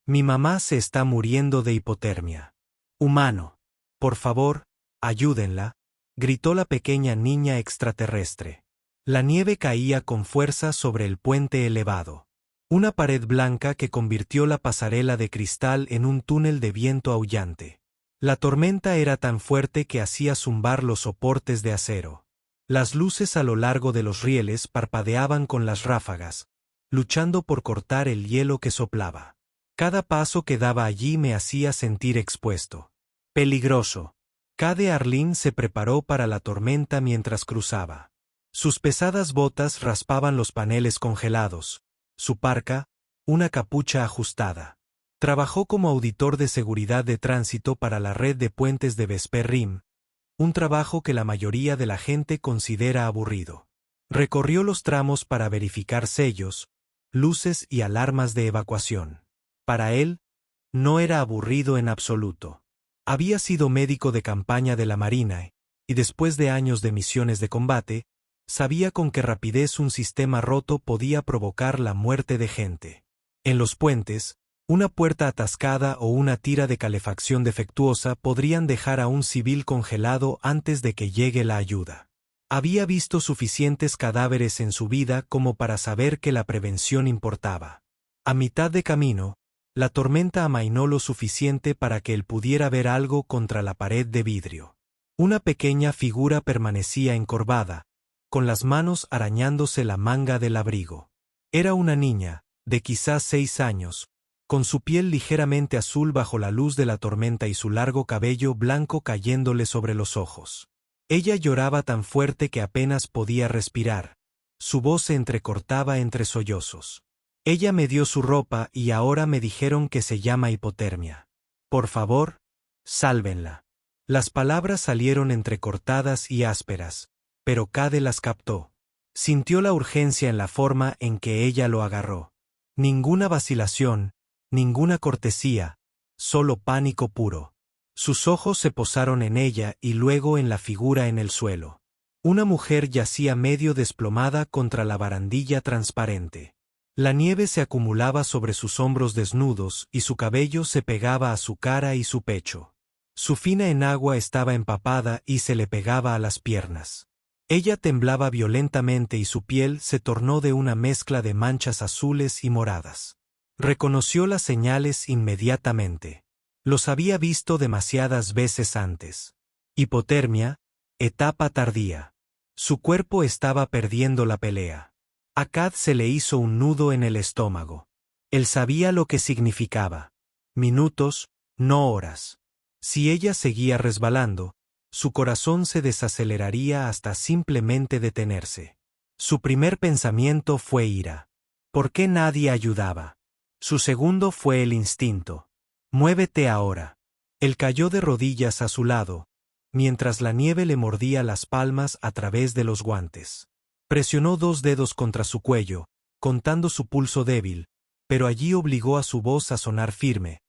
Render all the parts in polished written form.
Mi mamá se está muriendo de hipotermia. Humano. Por favor, ayúdenla, gritó la pequeña niña extraterrestre. La nieve caía con fuerza sobre el puente elevado. Una pared blanca que convirtió la pasarela de cristal en un túnel de viento aullante. La tormenta era tan fuerte que hacía zumbar los soportes de acero. Las luces a lo largo de los rieles parpadeaban con las ráfagas, luchando por cortar el hielo que soplaba. Cada paso que daba allí me hacía sentir expuesto. Peligroso. Cade Arlene se preparó para la tormenta mientras cruzaba. Sus pesadas botas raspaban los paneles congelados, su parka, una capucha ajustada. Trabajó como auditor de seguridad de tránsito para la red de puentes de Vesper Rim, un trabajo que la mayoría de la gente considera aburrido. Recorrió los tramos para verificar sellos, luces y alarmas de evacuación. Para él, no era aburrido en absoluto. Había sido médico de campaña de la Marina y después de años de misiones de combate, sabía con qué rapidez un sistema roto podía provocar la muerte de gente. En los puentes, una puerta atascada o una tira de calefacción defectuosa podrían dejar a un civil congelado antes de que llegue la ayuda. Había visto suficientes cadáveres en su vida como para saber que la prevención importaba. A mitad de camino, la tormenta amainó lo suficiente para que él pudiera ver algo contra la pared de vidrio. Una pequeña figura permanecía encorvada, con las manos arañándose la manga del abrigo. Era una niña, de quizás 6 años, con su piel ligeramente azul bajo la luz de la tormenta y su largo cabello blanco cayéndole sobre los ojos. Ella lloraba tan fuerte que apenas podía respirar. Su voz se entrecortaba entre sollozos. Ella me dio su ropa y ahora me dijeron que se llama hipotermia. Por favor, sálvenla. Las palabras salieron entrecortadas y ásperas, pero Cade las captó. Sintió la urgencia en la forma en que ella lo agarró. Ninguna vacilación, ninguna cortesía, solo pánico puro. Sus ojos se posaron en ella y luego en la figura en el suelo. Una mujer yacía medio desplomada contra la barandilla transparente. La nieve se acumulaba sobre sus hombros desnudos y su cabello se pegaba a su cara y su pecho. Su fina enagua estaba empapada y se le pegaba a las piernas. Ella temblaba violentamente y su piel se tornó de una mezcla de manchas azules y moradas. Reconoció las señales inmediatamente. Los había visto demasiadas veces antes. Hipotermia, etapa tardía. Su cuerpo estaba perdiendo la pelea. A Cad se le hizo un nudo en el estómago. Él sabía lo que significaba. Minutos, no horas. Si ella seguía resbalando, su corazón se desaceleraría hasta simplemente detenerse. Su primer pensamiento fue ira. ¿Por qué nadie ayudaba? Su segundo fue el instinto. Muévete ahora. Él cayó de rodillas a su lado, mientras la nieve le mordía las palmas a través de los guantes. Presionó 2 dedos contra su cuello, contando su pulso débil, pero allí obligó a su voz a sonar firme,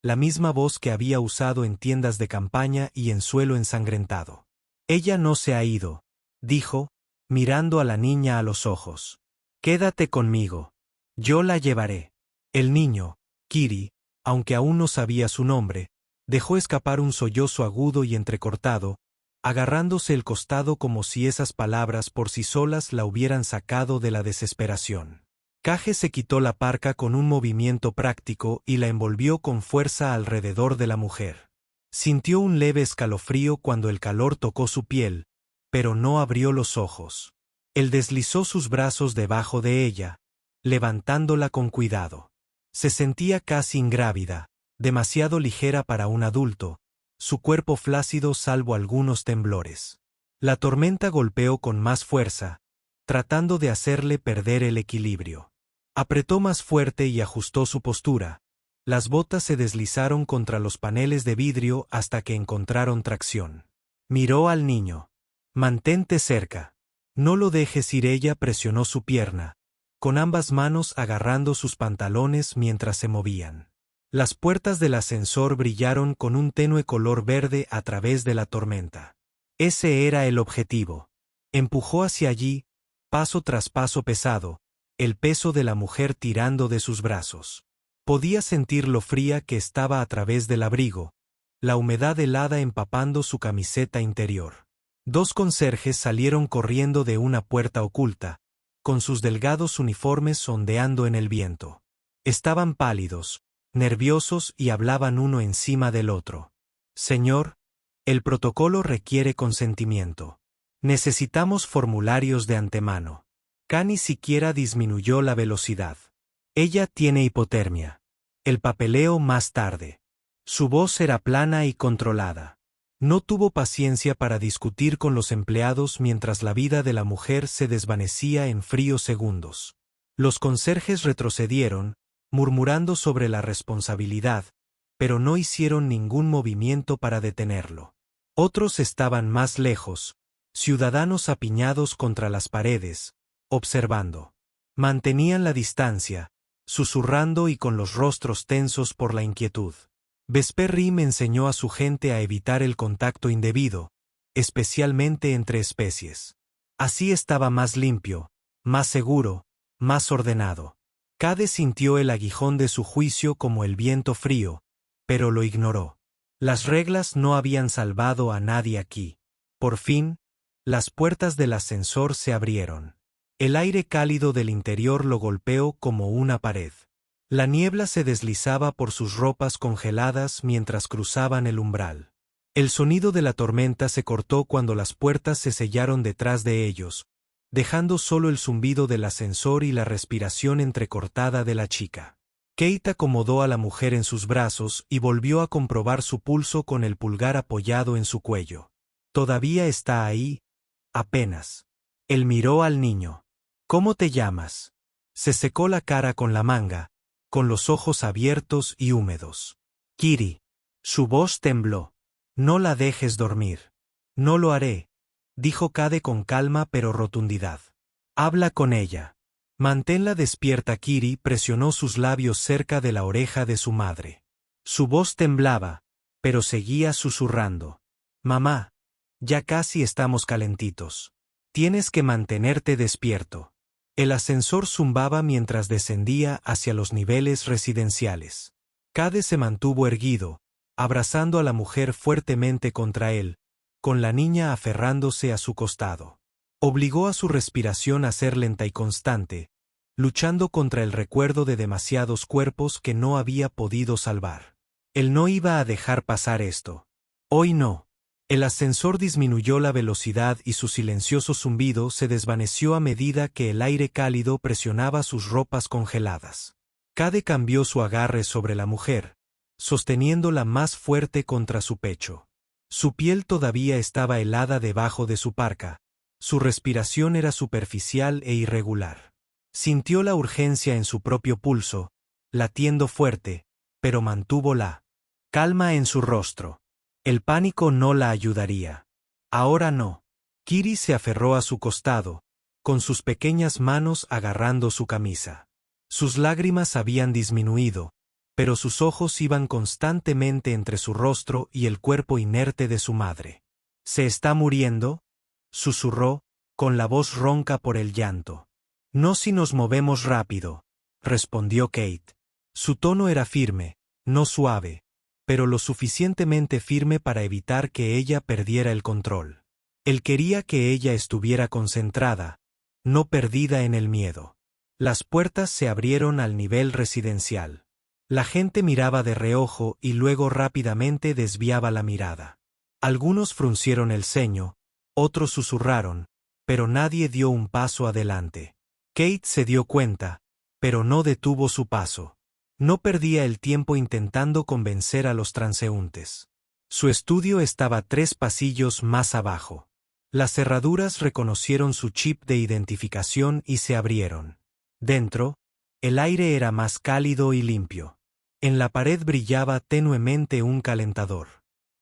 la misma voz que había usado en tiendas de campaña y en suelo ensangrentado. Ella no se ha ido, dijo, mirando a la niña a los ojos. Quédate conmigo. Yo la llevaré. El niño, Kiri, aunque aún no sabía su nombre, dejó escapar un sollozo agudo y entrecortado, agarrándose el costado como si esas palabras por sí solas la hubieran sacado de la desesperación. Cage se quitó la parca con un movimiento práctico y la envolvió con fuerza alrededor de la mujer. Sintió un leve escalofrío cuando el calor tocó su piel, pero no abrió los ojos. Él deslizó sus brazos debajo de ella, levantándola con cuidado. Se sentía casi ingrávida, demasiado ligera para un adulto, su cuerpo flácido salvo algunos temblores. La tormenta golpeó con más fuerza, tratando de hacerle perder el equilibrio. Apretó más fuerte y ajustó su postura. Las botas se deslizaron contra los paneles de vidrio hasta que encontraron tracción. Miró al niño. Mantente cerca. No lo dejes ir. Ella presionó su pierna, con ambas manos agarrando sus pantalones mientras se movían. Las puertas del ascensor brillaron con un tenue color verde a través de la tormenta. Ese era el objetivo. Empujó hacia allí, paso tras paso pesado, el peso de la mujer tirando de sus brazos. Podía sentir lo fría que estaba a través del abrigo, la humedad helada empapando su camiseta interior. 2 conserjes salieron corriendo de una puerta oculta, con sus delgados uniformes ondeando en el viento. Estaban pálidos, nerviosos y hablaban uno encima del otro. Señor, el protocolo requiere consentimiento. Necesitamos formularios de antemano. K ni siquiera disminuyó la velocidad. Ella tiene hipotermia. El papeleo más tarde. Su voz era plana y controlada. No tuvo paciencia para discutir con los empleados mientras la vida de la mujer se desvanecía en fríos segundos. Los conserjes retrocedieron, murmurando sobre la responsabilidad, pero no hicieron ningún movimiento para detenerlo. Otros estaban más lejos, ciudadanos apiñados contra las paredes, observando. Mantenían la distancia, susurrando y con los rostros tensos por la inquietud. Vesper Rim enseñó a su gente a evitar el contacto indebido, especialmente entre especies. Así estaba más limpio, más seguro, más ordenado. Cade sintió el aguijón de su juicio como el viento frío, pero lo ignoró. Las reglas no habían salvado a nadie aquí. Por fin, las puertas del ascensor se abrieron. El aire cálido del interior lo golpeó como una pared. La niebla se deslizaba por sus ropas congeladas mientras cruzaban el umbral. El sonido de la tormenta se cortó cuando las puertas se sellaron detrás de ellos, dejando solo el zumbido del ascensor y la respiración entrecortada de la chica. Kate acomodó a la mujer en sus brazos y volvió a comprobar su pulso con el pulgar apoyado en su cuello. «Todavía está ahí, apenas». Él miró al niño. «¿Cómo te llamas?» Se secó la cara con la manga, con los ojos abiertos y húmedos. «Kiri». Su voz tembló. «No la dejes dormir». «No lo haré», dijo Cade con calma pero rotundidad. «Habla con ella». «Manténla despierta». Kiri presionó sus labios cerca de la oreja de su madre. Su voz temblaba, pero seguía susurrando. «Mamá, ya casi estamos calentitos. Tienes que mantenerte despierto». El ascensor zumbaba mientras descendía hacia los niveles residenciales. Cade se mantuvo erguido, abrazando a la mujer fuertemente contra él, con la niña aferrándose a su costado. Obligó a su respiración a ser lenta y constante, luchando contra el recuerdo de demasiados cuerpos que no había podido salvar. Él no iba a dejar pasar esto. Hoy no. El ascensor disminuyó la velocidad y su silencioso zumbido se desvaneció a medida que el aire cálido presionaba sus ropas congeladas. Cade cambió su agarre sobre la mujer, sosteniéndola más fuerte contra su pecho. Su piel todavía estaba helada debajo de su parka, su respiración era superficial e irregular. Sintió la urgencia en su propio pulso, latiendo fuerte, pero mantuvo la calma en su rostro. El pánico no la ayudaría. Ahora no. Kiri se aferró a su costado, con sus pequeñas manos agarrando su camisa. Sus lágrimas habían disminuido, pero sus ojos iban constantemente entre su rostro y el cuerpo inerte de su madre. «¿Se está muriendo?», susurró, con la voz ronca por el llanto. «No si nos movemos rápido», respondió Kate. Su tono era firme, no suave, pero lo suficientemente firme para evitar que ella perdiera el control. Él quería que ella estuviera concentrada, no perdida en el miedo. Las puertas se abrieron al nivel residencial. La gente miraba de reojo y luego rápidamente desviaba la mirada. Algunos fruncieron el ceño, otros susurraron, pero nadie dio un paso adelante. Kate se dio cuenta, pero no detuvo su paso. No perdía el tiempo intentando convencer a los transeúntes. Su estudio estaba 3 pasillos más abajo. Las cerraduras reconocieron su chip de identificación y se abrieron. Dentro, el aire era más cálido y limpio. En la pared brillaba tenuemente un calentador.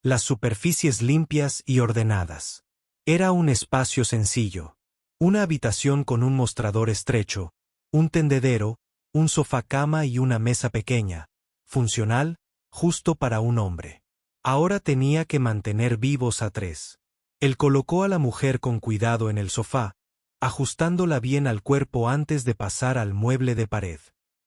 Las superficies limpias y ordenadas. Era un espacio sencillo. Una habitación con un mostrador estrecho, un tendedero, un sofá-cama y una mesa pequeña, funcional, justo para un hombre. Ahora tenía que mantener vivos a 3. Él colocó a la mujer con cuidado en el sofá, ajustándola bien al cuerpo antes de pasar al mueble de pared.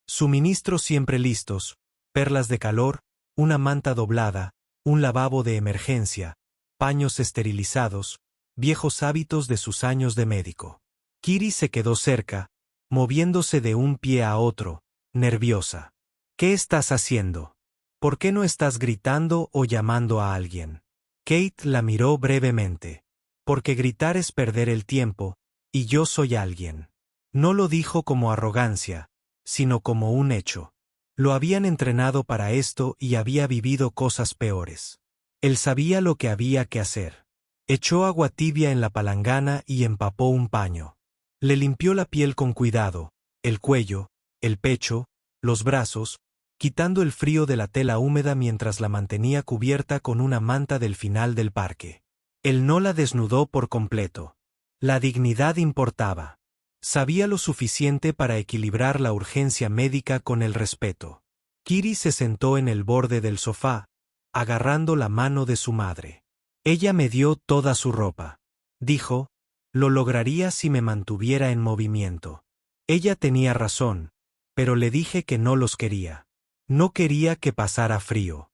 Suministros siempre listos, perlas de calor, una manta doblada, un lavabo de emergencia, paños esterilizados, viejos hábitos de sus años de médico. Kiri se quedó cerca, moviéndose de un pie a otro, nerviosa. ¿Qué estás haciendo? ¿Por qué no estás gritando o llamando a alguien? Kate la miró brevemente. Porque gritar es perder el tiempo, y yo soy alguien. No lo dijo como arrogancia, sino como un hecho. Lo habían entrenado para esto y había vivido cosas peores. Él sabía lo que había que hacer. Echó agua tibia en la palangana y empapó un paño. Le limpió la piel con cuidado, el cuello, el pecho, los brazos, quitando el frío de la tela húmeda mientras la mantenía cubierta con una manta del final del parque. Él no la desnudó por completo. La dignidad importaba. Sabía lo suficiente para equilibrar la urgencia médica con el respeto. Kiri se sentó en el borde del sofá, agarrando la mano de su madre. Ella me dio toda su ropa. Dijo, lo lograría si me mantuviera en movimiento. Ella tenía razón, pero le dije que no los quería. No quería que pasara frío.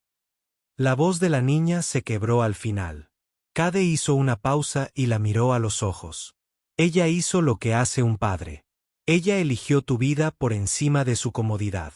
La voz de la niña se quebró al final. Cade hizo una pausa y la miró a los ojos. Ella hizo lo que hace un padre. Ella eligió tu vida por encima de su comodidad.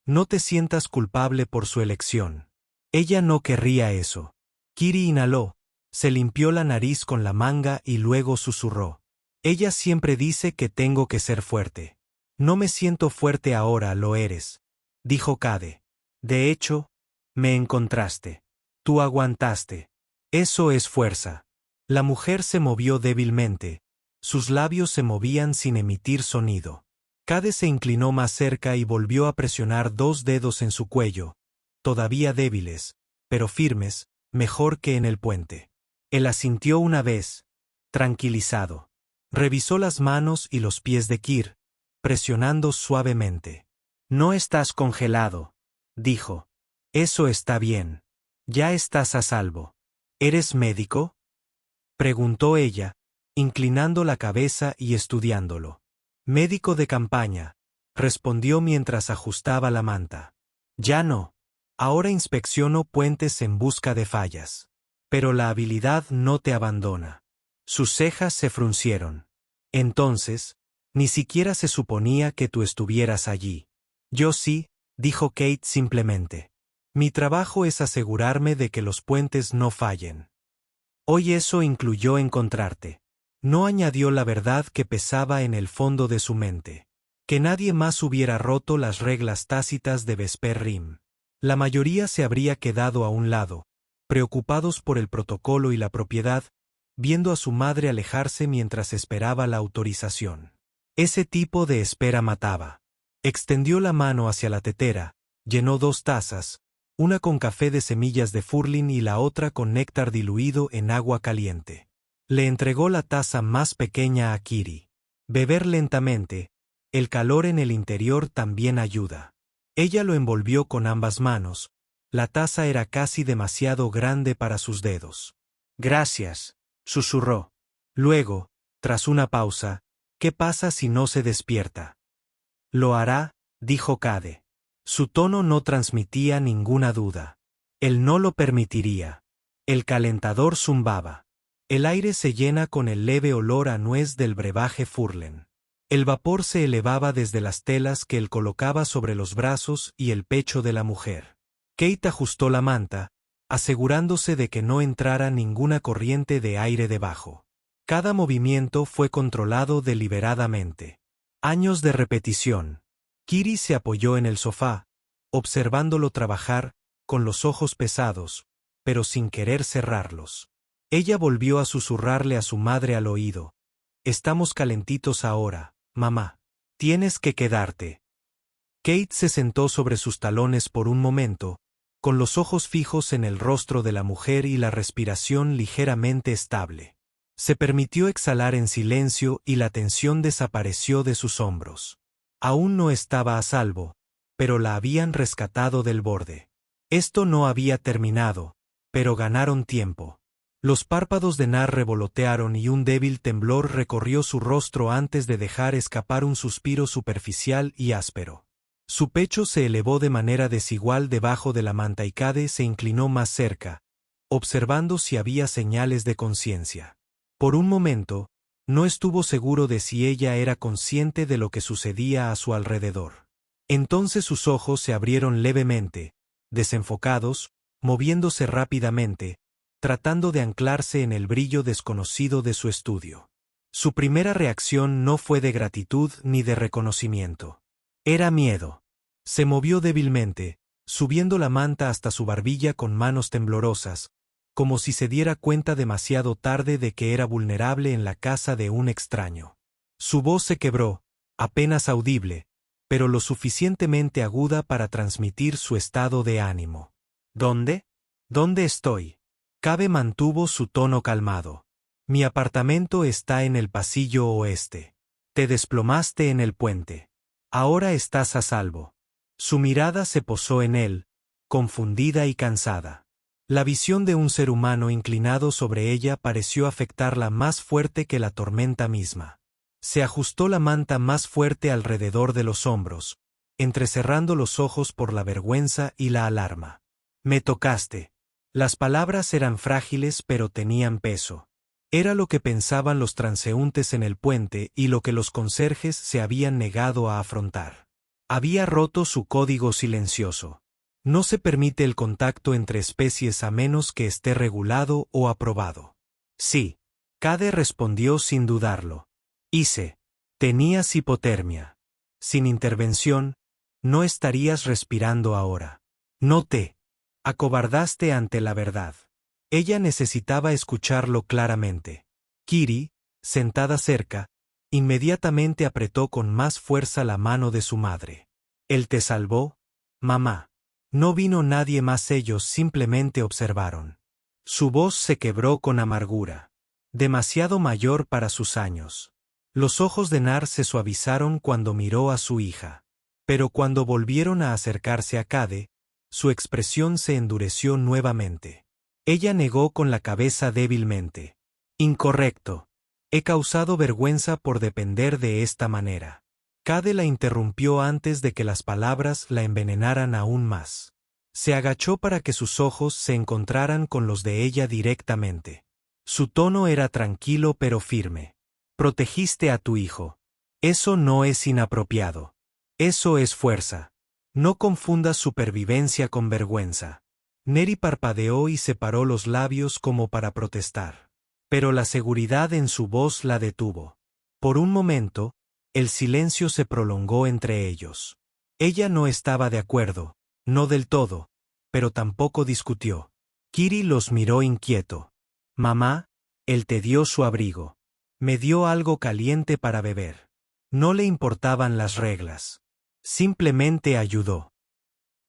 No te sientas culpable por su elección. Ella no querría eso. Kiri inhaló, se limpió la nariz con la manga y luego susurró. Ella siempre dice que tengo que ser fuerte. No me siento fuerte ahora, lo eres, dijo Cade. De hecho, me encontraste. Tú aguantaste. Eso es fuerza. La mujer se movió débilmente. Sus labios se movían sin emitir sonido. Cade se inclinó más cerca y volvió a presionar 2 dedos en su cuello, todavía débiles, pero firmes, mejor que en el puente. Él asintió una vez, tranquilizado. Revisó las manos y los pies de Kir, presionando suavemente. No estás congelado, dijo. Eso está bien. Ya estás a salvo. ¿Eres médico?, preguntó ella, inclinando la cabeza y estudiándolo. Médico de campaña, respondió mientras ajustaba la manta. Ya no. Ahora inspecciono puentes en busca de fallas. Pero la habilidad no te abandona. Sus cejas se fruncieron. Entonces, ni siquiera se suponía que tú estuvieras allí. Yo sí, dijo Kate simplemente. Mi trabajo es asegurarme de que los puentes no fallen. Hoy eso incluyó encontrarte. No añadió la verdad que pesaba en el fondo de su mente. Que nadie más hubiera roto las reglas tácitas de Vesper Rim. La mayoría se habría quedado a un lado, preocupados por el protocolo y la propiedad, viendo a su madre alejarse mientras esperaba la autorización. Ese tipo de espera mataba. Extendió la mano hacia la tetera, llenó 2 tazas, una con café de semillas de furlin y la otra con néctar diluido en agua caliente. Le entregó la taza más pequeña a Kiri. Beber lentamente, el calor en el interior también ayuda. Ella lo envolvió con ambas manos. La taza era casi demasiado grande para sus dedos. Gracias, susurró. Luego, tras una pausa, ¿qué pasa si no se despierta? Lo hará, dijo Cade. Su tono no transmitía ninguna duda. Él no lo permitiría. El calentador zumbaba. El aire se llena con el leve olor a nuez del brebaje Furlen. El vapor se elevaba desde las telas que él colocaba sobre los brazos y el pecho de la mujer. Kate ajustó la manta, asegurándose de que no entrara ninguna corriente de aire debajo. Cada movimiento fue controlado deliberadamente. Años de repetición. Kiri se apoyó en el sofá, observándolo trabajar, con los ojos pesados, pero sin querer cerrarlos. Ella volvió a susurrarle a su madre al oído. Estamos calentitos ahora, mamá. Tienes que quedarte. Kate se sentó sobre sus talones por un momento, con los ojos fijos en el rostro de la mujer y la respiración ligeramente estable. Se permitió exhalar en silencio y la tensión desapareció de sus hombros. Aún no estaba a salvo, pero la habían rescatado del borde. Esto no había terminado, pero ganaron tiempo. Los párpados de Nar revolotearon y un débil temblor recorrió su rostro antes de dejar escapar un suspiro superficial y áspero. Su pecho se elevó de manera desigual debajo de la manta y Cade se inclinó más cerca, observando si había señales de conciencia. Por un momento, no estuvo seguro de si ella era consciente de lo que sucedía a su alrededor. Entonces sus ojos se abrieron levemente, desenfocados, moviéndose rápidamente, tratando de anclarse en el brillo desconocido de su estudio. Su primera reacción no fue de gratitud ni de reconocimiento. Era miedo. Se movió débilmente, subiendo la manta hasta su barbilla con manos temblorosas, como si se diera cuenta demasiado tarde de que era vulnerable en la casa de un extraño. Su voz se quebró, apenas audible, pero lo suficientemente aguda para transmitir su estado de ánimo. ¿Dónde? ¿Dónde estoy? Cade mantuvo su tono calmado. Mi apartamento está en el pasillo oeste. Te desplomaste en el puente. Ahora estás a salvo. Su mirada se posó en él, confundida y cansada. La visión de un ser humano inclinado sobre ella pareció afectarla más fuerte que la tormenta misma. Se ajustó la manta más fuerte alrededor de los hombros, entrecerrando los ojos por la vergüenza y la alarma. Me tocaste. Las palabras eran frágiles pero tenían peso. Era lo que pensaban los transeúntes en el puente y lo que los conserjes se habían negado a afrontar. Había roto su código silencioso. No se permite el contacto entre especies a menos que esté regulado o aprobado. Sí. Cade respondió sin dudarlo. Hice. Tenías hipotermia. Sin intervención, no estarías respirando ahora. No te acobardaste ante la verdad. Ella necesitaba escucharlo claramente. Kiri, sentada cerca, inmediatamente apretó con más fuerza la mano de su madre. ¿Él te salvó, mamá? No vino nadie más, ellos simplemente observaron. Su voz se quebró con amargura. Demasiado mayor para sus años. Los ojos de Nar se suavizaron cuando miró a su hija. Pero cuando volvieron a acercarse a Cade, su expresión se endureció nuevamente. Ella negó con la cabeza débilmente. Incorrecto. He causado vergüenza por depender de esta manera. Cade la interrumpió antes de que las palabras la envenenaran aún más. Se agachó para que sus ojos se encontraran con los de ella directamente. Su tono era tranquilo pero firme. Protegiste a tu hijo. Eso no es inapropiado. Eso es fuerza. No confundas supervivencia con vergüenza. Neri parpadeó y separó los labios como para protestar. Pero la seguridad en su voz la detuvo. Por un momento, el silencio se prolongó entre ellos. Ella no estaba de acuerdo, no del todo, pero tampoco discutió. Kiri los miró inquieto. Mamá, él te dio su abrigo. Me dio algo caliente para beber. No le importaban las reglas. Simplemente ayudó.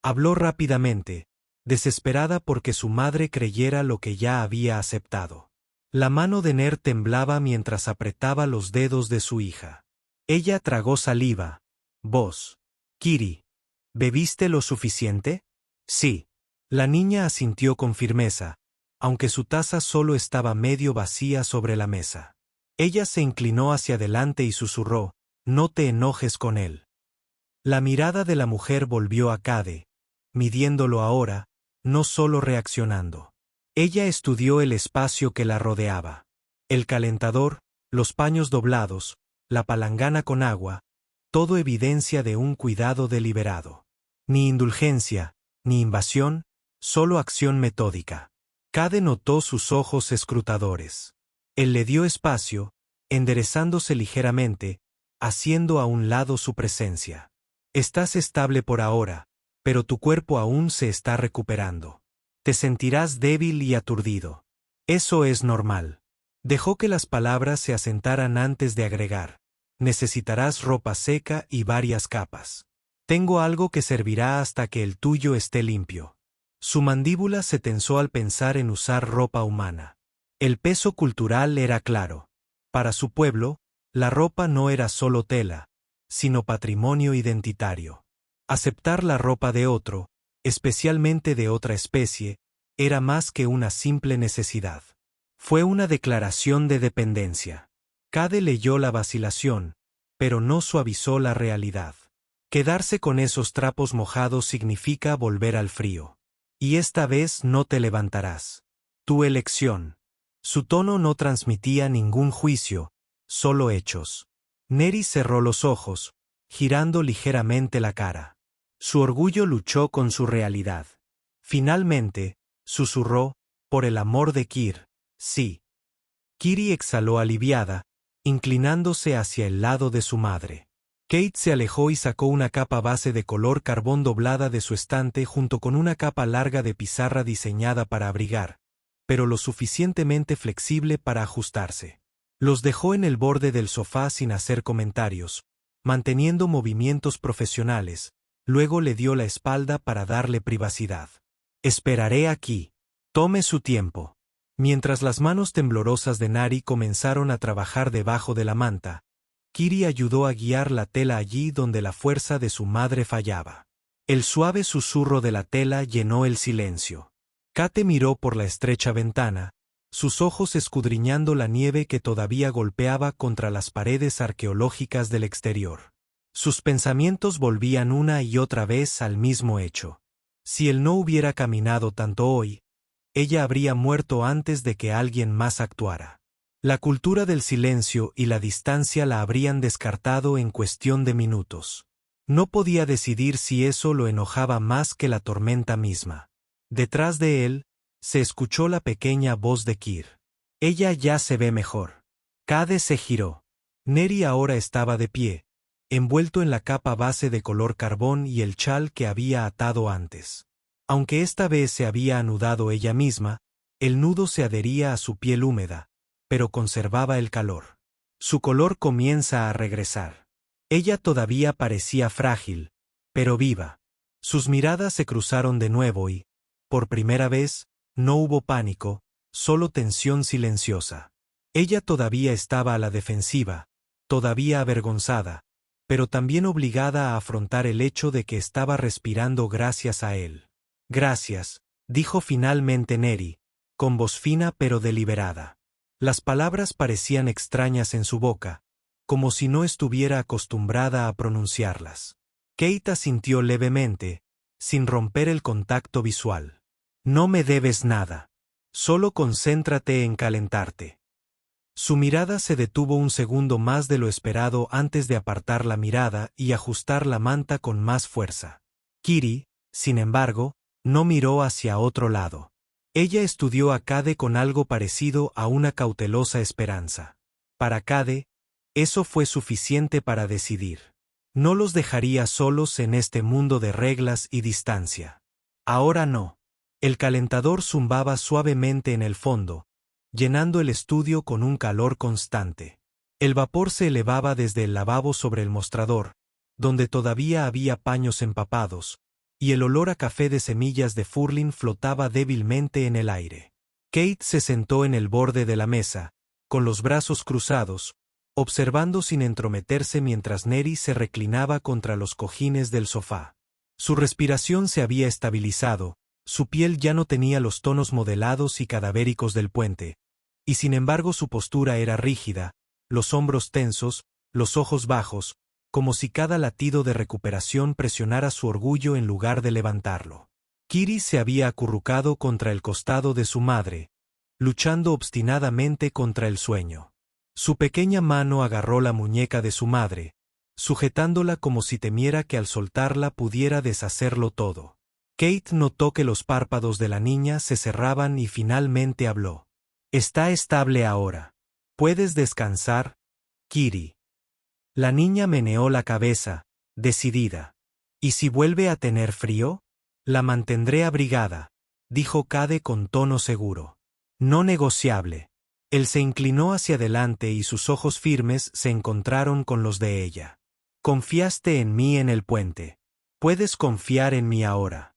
Habló rápidamente, desesperada porque su madre creyera lo que ya había aceptado. La mano de Ner temblaba mientras apretaba los dedos de su hija. Ella tragó saliva. Vos. Kiri. ¿Bebiste lo suficiente? Sí. La niña asintió con firmeza, aunque su taza solo estaba medio vacía sobre la mesa. Ella se inclinó hacia adelante y susurró, no te enojes con él. La mirada de la mujer volvió a Cade, midiéndolo ahora, no solo reaccionando. Ella estudió el espacio que la rodeaba. El calentador, los paños doblados, la palangana con agua, todo evidencia de un cuidado deliberado. Ni indulgencia, ni invasión, solo acción metódica. Cade notó sus ojos escrutadores. Él le dio espacio, enderezándose ligeramente, haciendo a un lado su presencia. Estás estable por ahora, pero tu cuerpo aún se está recuperando. Te sentirás débil y aturdido. Eso es normal. Dejó que las palabras se asentaran antes de agregar. Necesitarás ropa seca y varias capas. Tengo algo que servirá hasta que el tuyo esté limpio. Su mandíbula se tensó al pensar en usar ropa humana. El peso cultural era claro. Para su pueblo, la ropa no era solo tela, sino patrimonio identitario. Aceptar la ropa de otro, especialmente de otra especie, era más que una simple necesidad. Fue una declaración de dependencia. Cade leyó la vacilación, pero no suavizó la realidad. Quedarse con esos trapos mojados significa volver al frío. Y esta vez no te levantarás. Tu elección. Su tono no transmitía ningún juicio, solo hechos. Neri cerró los ojos, girando ligeramente la cara. Su orgullo luchó con su realidad. Finalmente, susurró, por el amor de Kir, sí. Kiri exhaló aliviada, inclinándose hacia el lado de su madre. Kate se alejó y sacó una capa base de color carbón doblada de su estante junto con una capa larga de pizarra diseñada para abrigar, pero lo suficientemente flexible para ajustarse. Los dejó en el borde del sofá sin hacer comentarios, manteniendo movimientos profesionales, luego le dio la espalda para darle privacidad. Esperaré aquí. Tome su tiempo. Mientras las manos temblorosas de Nari comenzaron a trabajar debajo de la manta, Kiri ayudó a guiar la tela allí donde la fuerza de su madre fallaba. El suave susurro de la tela llenó el silencio. Kate miró por la estrecha ventana, sus ojos escudriñando la nieve que todavía golpeaba contra las paredes arqueológicas del exterior. Sus pensamientos volvían una y otra vez al mismo hecho. Si él no hubiera caminado tanto hoy, ella habría muerto antes de que alguien más actuara. La cultura del silencio y la distancia la habrían descartado en cuestión de minutos. No podía decidir si eso lo enojaba más que la tormenta misma. Detrás de él, se escuchó la pequeña voz de Kir. Ella ya se ve mejor. Cade se giró. Neri ahora estaba de pie, envuelto en la capa base de color carbón y el chal que había atado antes. Aunque esta vez se había anudado ella misma, el nudo se adhería a su piel húmeda, pero conservaba el calor. Su color comienza a regresar. Ella todavía parecía frágil, pero viva. Sus miradas se cruzaron de nuevo y, por primera vez, no hubo pánico, solo tensión silenciosa. Ella todavía estaba a la defensiva, todavía avergonzada, pero también obligada a afrontar el hecho de que estaba respirando gracias a él. Gracias, dijo finalmente Neri, con voz fina pero deliberada. Las palabras parecían extrañas en su boca, como si no estuviera acostumbrada a pronunciarlas. Kate asintió levemente, sin romper el contacto visual. No me debes nada. Solo concéntrate en calentarte. Su mirada se detuvo un segundo más de lo esperado antes de apartar la mirada y ajustar la manta con más fuerza. Kiri, sin embargo, no miró hacia otro lado. Ella estudió a Cade con algo parecido a una cautelosa esperanza. Para Cade, eso fue suficiente para decidir. No los dejaría solos en este mundo de reglas y distancia. Ahora no. El calentador zumbaba suavemente en el fondo, llenando el estudio con un calor constante. El vapor se elevaba desde el lavabo sobre el mostrador, donde todavía había paños empapados, y el olor a café de semillas de furlin flotaba débilmente en el aire. Kate se sentó en el borde de la mesa, con los brazos cruzados, observando sin entrometerse mientras Neri se reclinaba contra los cojines del sofá. Su respiración se había estabilizado, su piel ya no tenía los tonos modelados y cadavéricos del puente, y sin embargo su postura era rígida, los hombros tensos, los ojos bajos, como si cada latido de recuperación presionara su orgullo en lugar de levantarlo. Kiri se había acurrucado contra el costado de su madre, luchando obstinadamente contra el sueño. Su pequeña mano agarró la muñeca de su madre, sujetándola como si temiera que al soltarla pudiera deshacerlo todo. Kate notó que los párpados de la niña se cerraban y finalmente habló. «Está estable ahora. Puedes descansar, Kiri». La niña meneó la cabeza, decidida. «¿Y si vuelve a tener frío? La mantendré abrigada», dijo Cade con tono seguro. «No negociable». Él se inclinó hacia adelante y sus ojos firmes se encontraron con los de ella. «Confiaste en mí en el puente. Puedes confiar en mí ahora».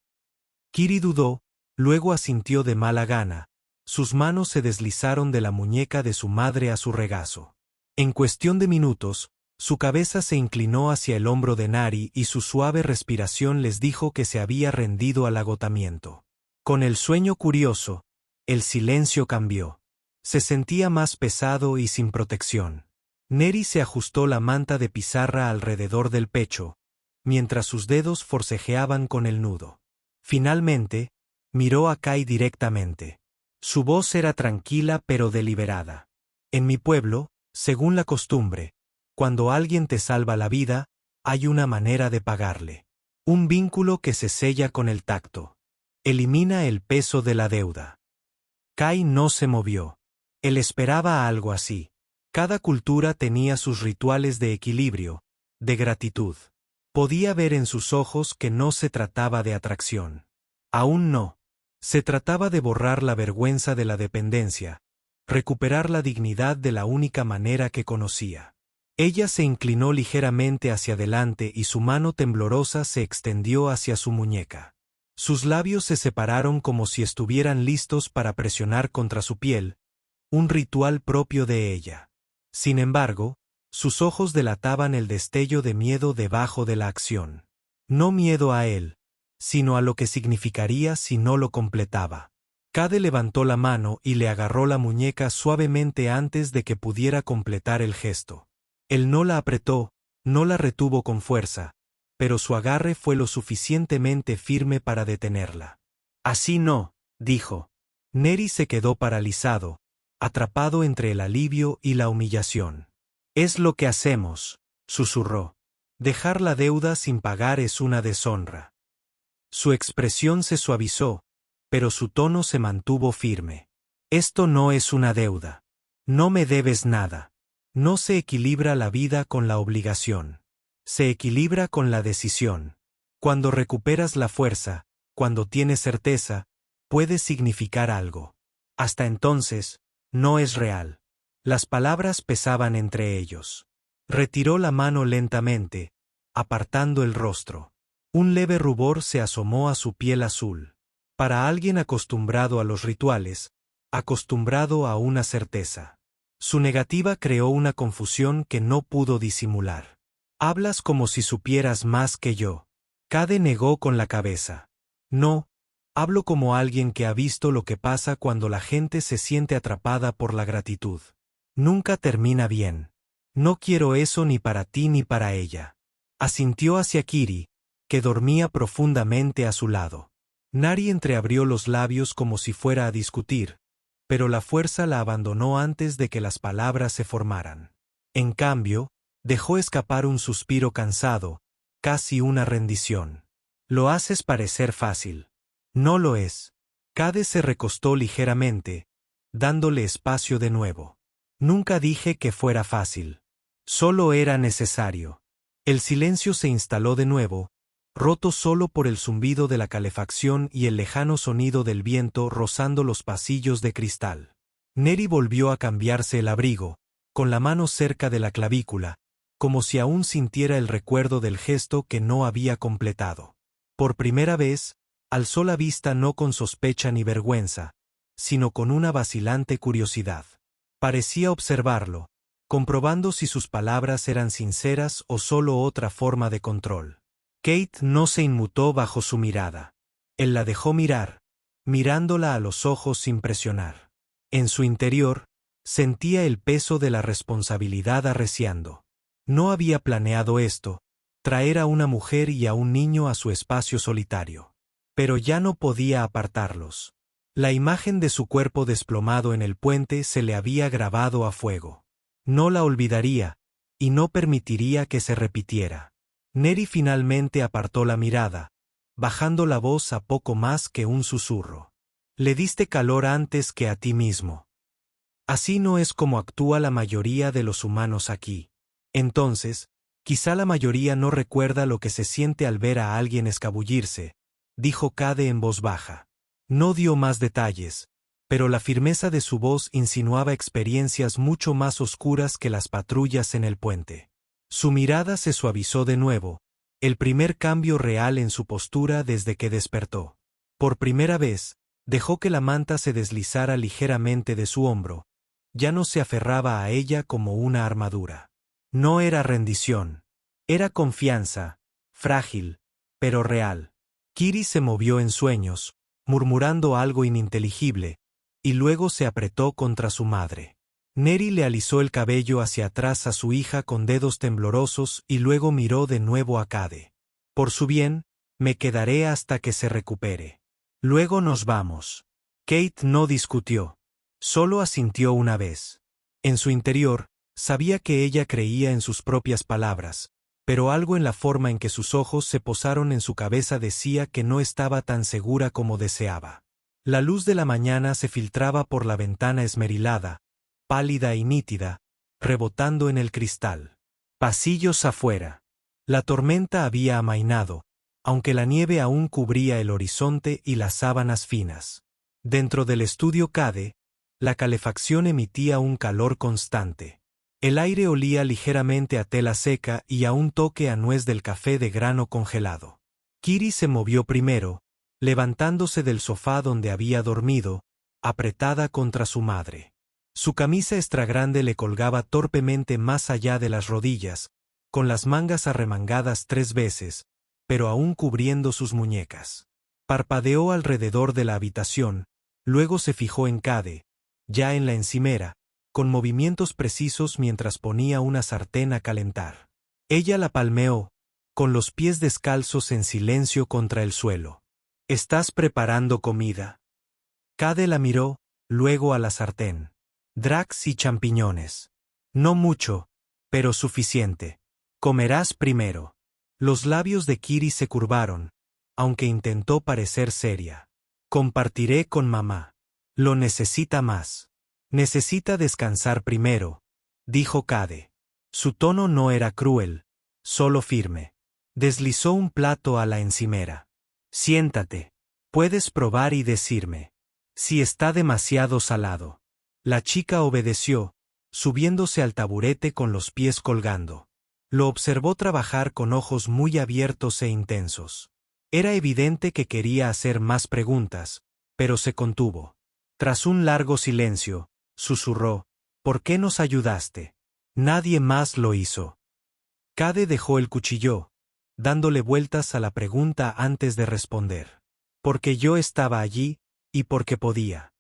Kiri dudó, luego asintió de mala gana. Sus manos se deslizaron de la muñeca de su madre a su regazo. En cuestión de minutos, su cabeza se inclinó hacia el hombro de Nari y su suave respiración les dijo que se había rendido al agotamiento. Con el sueño curioso, el silencio cambió. Se sentía más pesado y sin protección. Neri se ajustó la manta de pizarra alrededor del pecho, mientras sus dedos forcejeaban con el nudo. Finalmente, miró a Kai directamente. Su voz era tranquila pero deliberada. En mi pueblo, según la costumbre, cuando alguien te salva la vida, hay una manera de pagarle. Un vínculo que se sella con el tacto. Elimina el peso de la deuda. Kai no se movió. Él esperaba algo así. Cada cultura tenía sus rituales de equilibrio, de gratitud. Podía ver en sus ojos que no se trataba de atracción. Aún no. Se trataba de borrar la vergüenza de la dependencia, recuperar la dignidad de la única manera que conocía. Ella se inclinó ligeramente hacia adelante y su mano temblorosa se extendió hacia su muñeca. Sus labios se separaron como si estuvieran listos para presionar contra su piel, un ritual propio de ella. Sin embargo, sus ojos delataban el destello de miedo debajo de la acción. No miedo a él, sino a lo que significaría si no lo completaba. Cade levantó la mano y le agarró la muñeca suavemente antes de que pudiera completar el gesto. Él no la apretó, no la retuvo con fuerza, pero su agarre fue lo suficientemente firme para detenerla. Así no, dijo. Neri se quedó paralizado, atrapado entre el alivio y la humillación. Es lo que hacemos, susurró. Dejar la deuda sin pagar es una deshonra. Su expresión se suavizó, pero su tono se mantuvo firme. Esto no es una deuda. No me debes nada. No se equilibra la vida con la obligación. Se equilibra con la decisión. Cuando recuperas la fuerza, cuando tienes certeza, puede significar algo. Hasta entonces, no es real. Las palabras pesaban entre ellos. Retiró la mano lentamente, apartando el rostro. Un leve rubor se asomó a su piel azul. Para alguien acostumbrado a los rituales, acostumbrado a una certeza. Su negativa creó una confusión que no pudo disimular. Hablas como si supieras más que yo. Cade negó con la cabeza. No, hablo como alguien que ha visto lo que pasa cuando la gente se siente atrapada por la gratitud. Nunca termina bien. No quiero eso ni para ti ni para ella. Asintió hacia Kiri, que dormía profundamente a su lado. Nari entreabrió los labios como si fuera a discutir, pero la fuerza la abandonó antes de que las palabras se formaran. En cambio, dejó escapar un suspiro cansado, casi una rendición. Lo haces parecer fácil. No lo es. Cade se recostó ligeramente, dándole espacio de nuevo. Nunca dije que fuera fácil. Solo era necesario. El silencio se instaló de nuevo, roto solo por el zumbido de la calefacción y el lejano sonido del viento rozando los pasillos de cristal. Neri volvió a cambiarse el abrigo, con la mano cerca de la clavícula, como si aún sintiera el recuerdo del gesto que no había completado. Por primera vez, alzó la vista no con sospecha ni vergüenza, sino con una vacilante curiosidad. Parecía observarlo, comprobando si sus palabras eran sinceras o solo otra forma de control. Kate no se inmutó bajo su mirada. Él la dejó mirar, mirándola a los ojos sin presionar. En su interior, sentía el peso de la responsabilidad arreciando. No había planeado esto, traer a una mujer y a un niño a su espacio solitario. Pero ya no podía apartarlos. La imagen de su cuerpo desplomado en el puente se le había grabado a fuego. No la olvidaría, y no permitiría que se repitiera. Neri finalmente apartó la mirada, bajando la voz a poco más que un susurro. Le diste calor antes que a ti mismo. Así no es como actúa la mayoría de los humanos aquí. Entonces, quizá la mayoría no recuerda lo que se siente al ver a alguien escabullirse, dijo Cade en voz baja. No dio más detalles, pero la firmeza de su voz insinuaba experiencias mucho más oscuras que las patrullas en el puente. Su mirada se suavizó de nuevo, el primer cambio real en su postura desde que despertó. Por primera vez, dejó que la manta se deslizara ligeramente de su hombro. Ya no se aferraba a ella como una armadura. No era rendición. Era confianza, frágil, pero real. Kiri se movió en sueños, murmurando algo ininteligible, y luego se apretó contra su madre. Neri le alisó el cabello hacia atrás a su hija con dedos temblorosos y luego miró de nuevo a Cade. Por su bien, me quedaré hasta que se recupere. Luego nos vamos. Kate no discutió. Solo asintió una vez. En su interior, sabía que ella creía en sus propias palabras, pero algo en la forma en que sus ojos se posaron en su cabeza decía que no estaba tan segura como deseaba. La luz de la mañana se filtraba por la ventana esmerilada, pálida y nítida, rebotando en el cristal. Pasillos afuera. La tormenta había amainado, aunque la nieve aún cubría el horizonte y las sábanas finas. Dentro del estudio Cade, la calefacción emitía un calor constante. El aire olía ligeramente a tela seca y a un toque a nuez del café de grano congelado. Kiri se movió primero, levantándose del sofá donde había dormido, apretada contra su madre. Su camisa extragrande le colgaba torpemente más allá de las rodillas, con las mangas arremangadas 3 veces, pero aún cubriendo sus muñecas. Parpadeó alrededor de la habitación, luego se fijó en Cade, ya en la encimera, con movimientos precisos mientras ponía una sartén a calentar. Ella la palmeó, con los pies descalzos en silencio contra el suelo. ¿Estás preparando comida? Cade la miró, luego a la sartén. Drax y champiñones. No mucho, pero suficiente. Comerás primero. Los labios de Kiri se curvaron, aunque intentó parecer seria. Compartiré con mamá. Lo necesita más. Necesita descansar primero, dijo Cade. Su tono no era cruel, solo firme. Deslizó un plato a la encimera. Siéntate. Puedes probar y decirme si está demasiado salado. La chica obedeció, subiéndose al taburete con los pies colgando. Lo observó trabajar con ojos muy abiertos e intensos. Era evidente que quería hacer más preguntas, pero se contuvo. Tras un largo silencio, susurró, ¿por qué nos ayudaste? Nadie más lo hizo. Cade dejó el cuchillo, dándole vueltas a la pregunta antes de responder. Porque yo estaba allí, y porque podía.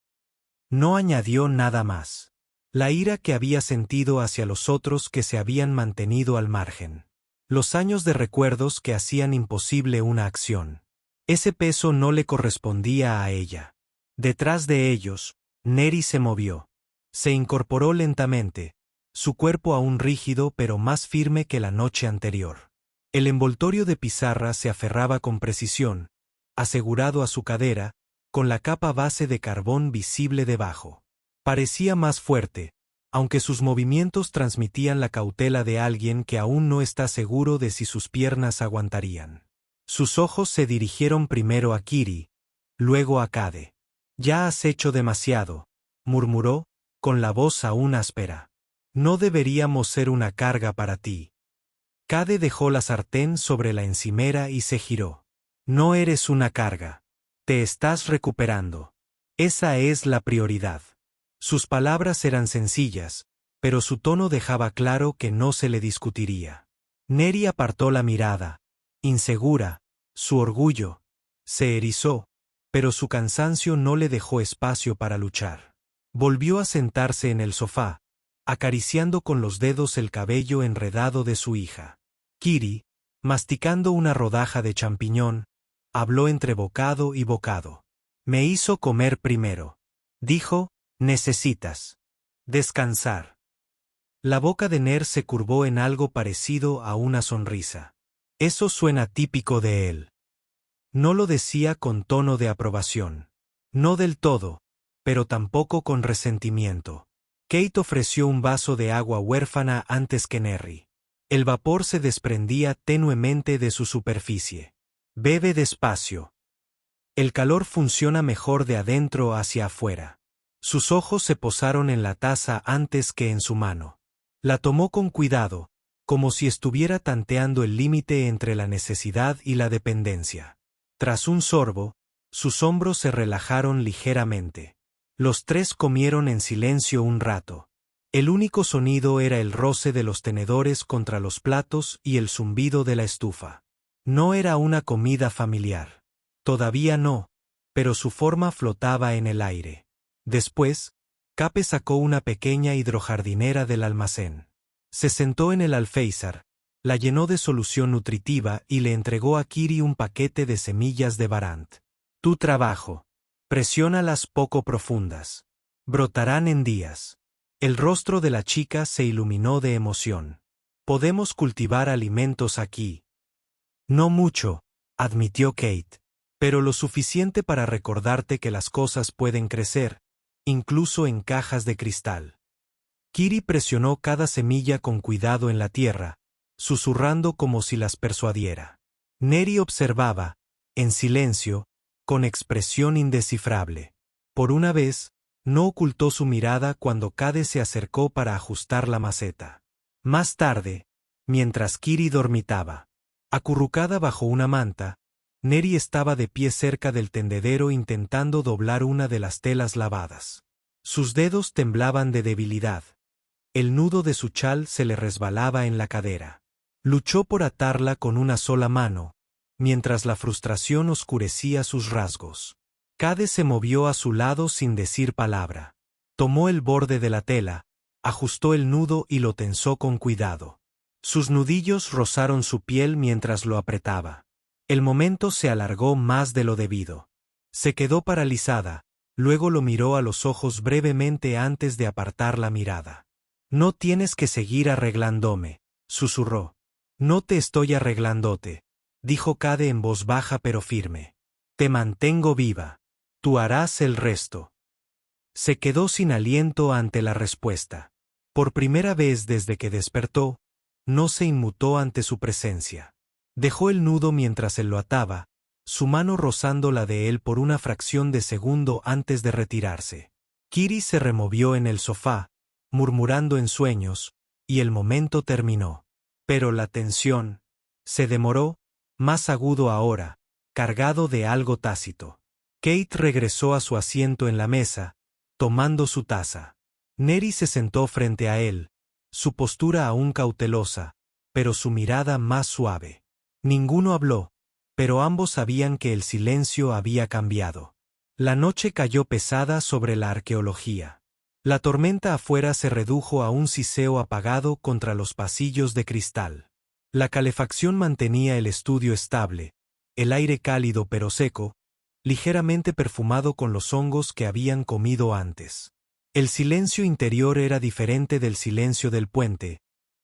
No añadió nada más. La ira que había sentido hacia los otros que se habían mantenido al margen. Los años de recuerdos que hacían imposible una acción. Ese peso no le correspondía a ella. Detrás de ellos, Neri se movió. Se incorporó lentamente, su cuerpo aún rígido pero más firme que la noche anterior. El envoltorio de pizarra se aferraba con precisión, asegurado a su cadera, con la capa base de carbón visible debajo. Parecía más fuerte, aunque sus movimientos transmitían la cautela de alguien que aún no está seguro de si sus piernas aguantarían. Sus ojos se dirigieron primero a Kiri, luego a Cade. Ya has hecho demasiado, murmuró, con la voz aún áspera. No deberíamos ser una carga para ti. Cade dejó la sartén sobre la encimera y se giró. No eres una carga. Te estás recuperando. Esa es la prioridad. Sus palabras eran sencillas, pero su tono dejaba claro que no se le discutiría. Neri apartó la mirada, insegura, su orgullo. Se erizó, pero su cansancio no le dejó espacio para luchar. Volvió a sentarse en el sofá, acariciando con los dedos el cabello enredado de su hija. Kiri, masticando una rodaja de champiñón, habló entre bocado y bocado. Me hizo comer primero. Dijo, necesitas descansar. La boca de Ner se curvó en algo parecido a una sonrisa. Eso suena típico de él. No lo decía con tono de aprobación. No del todo, pero tampoco con resentimiento. Kate ofreció un vaso de agua huérfana antes que Nerry. El vapor se desprendía tenuemente de su superficie. Bebe despacio. El calor funciona mejor de adentro hacia afuera. Sus ojos se posaron en la taza antes que en su mano. La tomó con cuidado, como si estuviera tanteando el límite entre la necesidad y la dependencia. Tras un sorbo, sus hombros se relajaron ligeramente. Los tres comieron en silencio un rato. El único sonido era el roce de los tenedores contra los platos y el zumbido de la estufa. No era una comida familiar. Todavía no, pero su forma flotaba en el aire. Después, Cape sacó una pequeña hidrojardinera del almacén. Se sentó en el alféizar, la llenó de solución nutritiva y le entregó a Kiri un paquete de semillas de Barant. Tu trabajo. Presiónalas poco profundas. Brotarán en días. El rostro de la chica se iluminó de emoción. Podemos cultivar alimentos aquí. No mucho, admitió Kate, pero lo suficiente para recordarte que las cosas pueden crecer, incluso en cajas de cristal. Kiri presionó cada semilla con cuidado en la tierra, susurrando como si las persuadiera. Neri observaba, en silencio, con expresión indescifrable. Por una vez, no ocultó su mirada cuando Cade se acercó para ajustar la maceta. Más tarde, mientras Kiri dormitaba, acurrucada bajo una manta, Neri estaba de pie cerca del tendedero intentando doblar una de las telas lavadas. Sus dedos temblaban de debilidad. El nudo de su chal se le resbalaba en la cadera. Luchó por atarla con una sola mano, mientras la frustración oscurecía sus rasgos. Cade se movió a su lado sin decir palabra. Tomó el borde de la tela, ajustó el nudo y lo tensó con cuidado. Sus nudillos rozaron su piel mientras lo apretaba. El momento se alargó más de lo debido. Se quedó paralizada, luego lo miró a los ojos brevemente antes de apartar la mirada. No tienes que seguir arreglándome, susurró. No te estoy arreglándote, dijo Cade en voz baja pero firme. Te mantengo viva. Tú harás el resto. Se quedó sin aliento ante la respuesta. Por primera vez desde que despertó, no se inmutó ante su presencia. Dejó el nudo mientras él lo ataba, su mano rozando la de él por una fracción de segundo antes de retirarse. Kiri se removió en el sofá, murmurando en sueños, y el momento terminó. Pero la tensión se demoró, más agudo ahora, cargado de algo tácito. Kate regresó a su asiento en la mesa, tomando su taza. Neri se sentó frente a él, su postura aún cautelosa, pero su mirada más suave. Ninguno habló, pero ambos sabían que el silencio había cambiado. La noche cayó pesada sobre la arqueología. La tormenta afuera se redujo a un siseo apagado contra los pasillos de cristal. La calefacción mantenía el estudio estable, el aire cálido pero seco, ligeramente perfumado con los hongos que habían comido antes. El silencio interior era diferente del silencio del puente,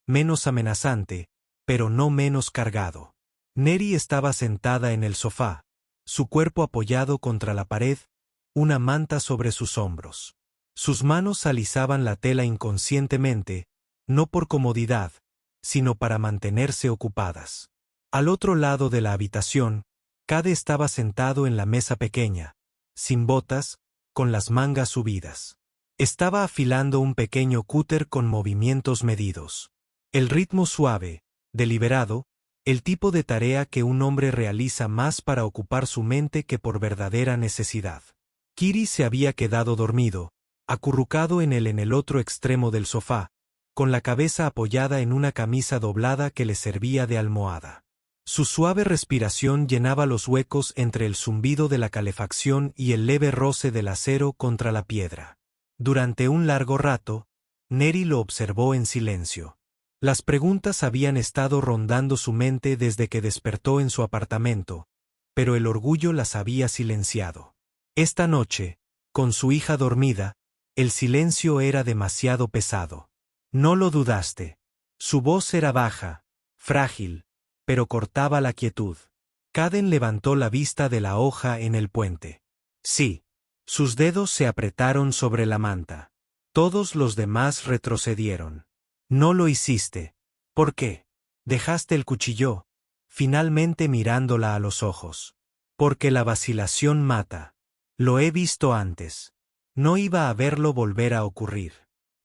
menos amenazante, pero no menos cargado. Neri estaba sentada en el sofá, su cuerpo apoyado contra la pared, una manta sobre sus hombros. Sus manos alisaban la tela inconscientemente, no por comodidad, sino para mantenerse ocupadas. Al otro lado de la habitación, Cade estaba sentado en la mesa pequeña, sin botas, con las mangas subidas. Estaba afilando un pequeño cúter con movimientos medidos. El ritmo suave, deliberado, el tipo de tarea que un hombre realiza más para ocupar su mente que por verdadera necesidad. Kiri se había quedado dormido, acurrucado en el otro extremo del sofá, con la cabeza apoyada en una camisa doblada que le servía de almohada. Su suave respiración llenaba los huecos entre el zumbido de la calefacción y el leve roce del acero contra la piedra. Durante un largo rato, Neri lo observó en silencio. Las preguntas habían estado rondando su mente desde que despertó en su apartamento, pero el orgullo las había silenciado. Esta noche, con su hija dormida, el silencio era demasiado pesado. No lo dudaste. Su voz era baja, frágil, pero cortaba la quietud. Caden levantó la vista de la hoja en el puente. Sí. Sus dedos se apretaron sobre la manta. Todos los demás retrocedieron. No lo hiciste. ¿Por qué? Dejaste el cuchillo, finalmente mirándola a los ojos. Porque la vacilación mata. Lo he visto antes. No iba a verlo volver a ocurrir.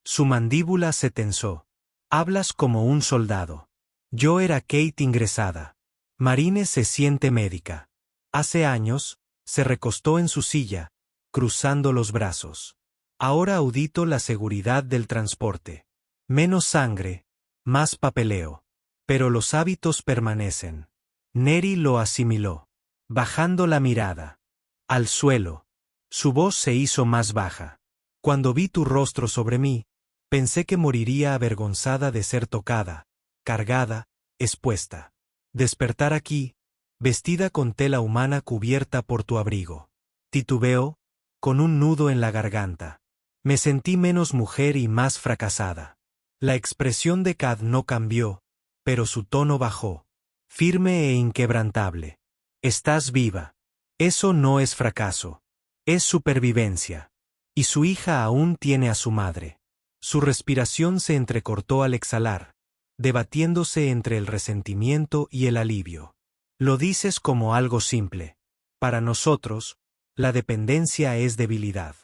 Su mandíbula se tensó. Hablas como un soldado. Yo era Kate ingresada. Marine se siente médica. Hace años, se recostó en su silla, cruzando los brazos. Ahora audito la seguridad del transporte. Menos sangre, más papeleo. Pero los hábitos permanecen. Neri lo asimiló, bajando la mirada. Al suelo. Su voz se hizo más baja. Cuando vi tu rostro sobre mí, pensé que moriría avergonzada de ser tocada, cargada, expuesta. Despertar aquí, vestida con tela humana cubierta por tu abrigo. Titubeó, con un nudo en la garganta. Me sentí menos mujer y más fracasada. La expresión de Cad no cambió, pero su tono bajó. Firme e inquebrantable. Estás viva. Eso no es fracaso. Es supervivencia. Y su hija aún tiene a su madre. Su respiración se entrecortó al exhalar, debatiéndose entre el resentimiento y el alivio. Lo dices como algo simple. Para nosotros, la dependencia es debilidad.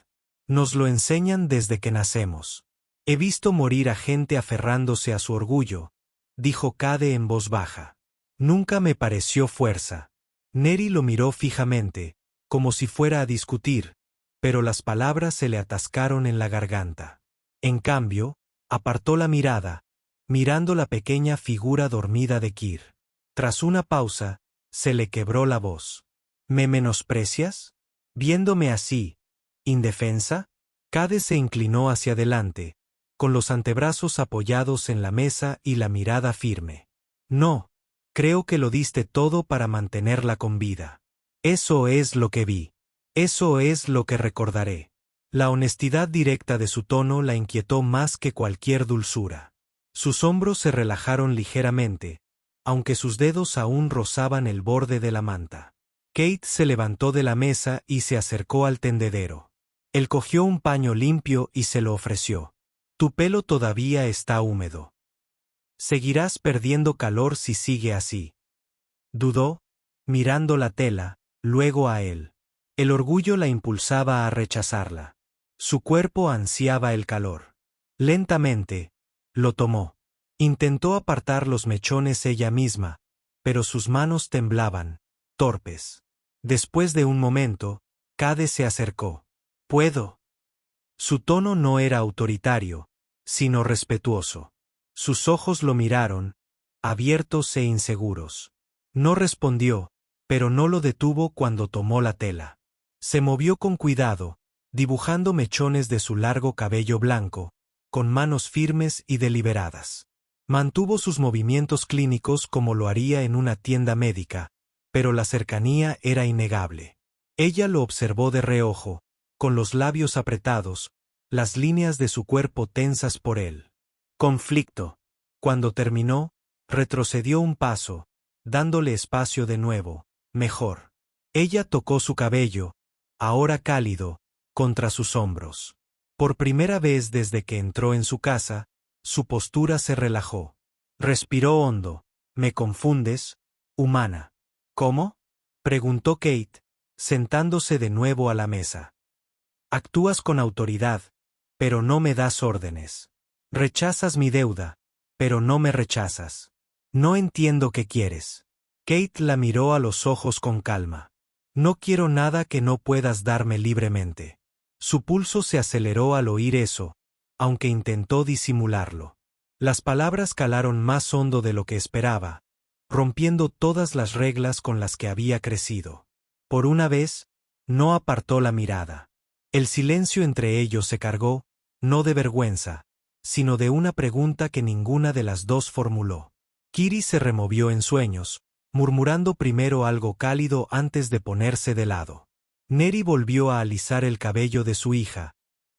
Nos lo enseñan desde que nacemos. He visto morir a gente aferrándose a su orgullo, dijo Cade en voz baja. Nunca me pareció fuerza. Neri lo miró fijamente, como si fuera a discutir, pero las palabras se le atascaron en la garganta. En cambio, apartó la mirada, mirando la pequeña figura dormida de Kir. Tras una pausa, se le quebró la voz. ¿Me menosprecias? Viéndome así, indefensa, Cade se inclinó hacia adelante, con los antebrazos apoyados en la mesa y la mirada firme. No, creo que lo diste todo para mantenerla con vida. Eso es lo que vi. Eso es lo que recordaré. La honestidad directa de su tono la inquietó más que cualquier dulzura. Sus hombros se relajaron ligeramente, aunque sus dedos aún rozaban el borde de la manta. Kate se levantó de la mesa y se acercó al tendedero. Él cogió un paño limpio y se lo ofreció. Tu pelo todavía está húmedo. Seguirás perdiendo calor si sigue así. Dudó, mirando la tela, luego a él. El orgullo la impulsaba a rechazarla. Su cuerpo ansiaba el calor. Lentamente, lo tomó. Intentó apartar los mechones ella misma, pero sus manos temblaban, torpes. Después de un momento, Cade se acercó. ¿Puedo? Su tono no era autoritario, sino respetuoso. Sus ojos lo miraron, abiertos e inseguros. No respondió, pero no lo detuvo cuando tomó la tela. Se movió con cuidado, dibujando mechones de su largo cabello blanco, con manos firmes y deliberadas. Mantuvo sus movimientos clínicos como lo haría en una tienda médica, pero la cercanía era innegable. Ella lo observó de reojo, con los labios apretados, las líneas de su cuerpo tensas por él. Conflicto. Cuando terminó, retrocedió un paso, dándole espacio de nuevo, mejor. Ella tocó su cabello, ahora cálido, contra sus hombros. Por primera vez desde que entró en su casa, su postura se relajó. Respiró hondo. ¿Me confundes, humana? ¿Cómo? Preguntó Kate, sentándose de nuevo a la mesa. Actúas con autoridad, pero no me das órdenes. Rechazas mi deuda, pero no me rechazas. No entiendo qué quieres. Kate la miró a los ojos con calma. No quiero nada que no puedas darme libremente. Su pulso se aceleró al oír eso, aunque intentó disimularlo. Las palabras calaron más hondo de lo que esperaba, rompiendo todas las reglas con las que había crecido. Por una vez, no apartó la mirada. El silencio entre ellos se cargó, no de vergüenza, sino de una pregunta que ninguna de las dos formuló. Kiri se removió en sueños, murmurando primero algo cálido antes de ponerse de lado. Neri volvió a alisar el cabello de su hija.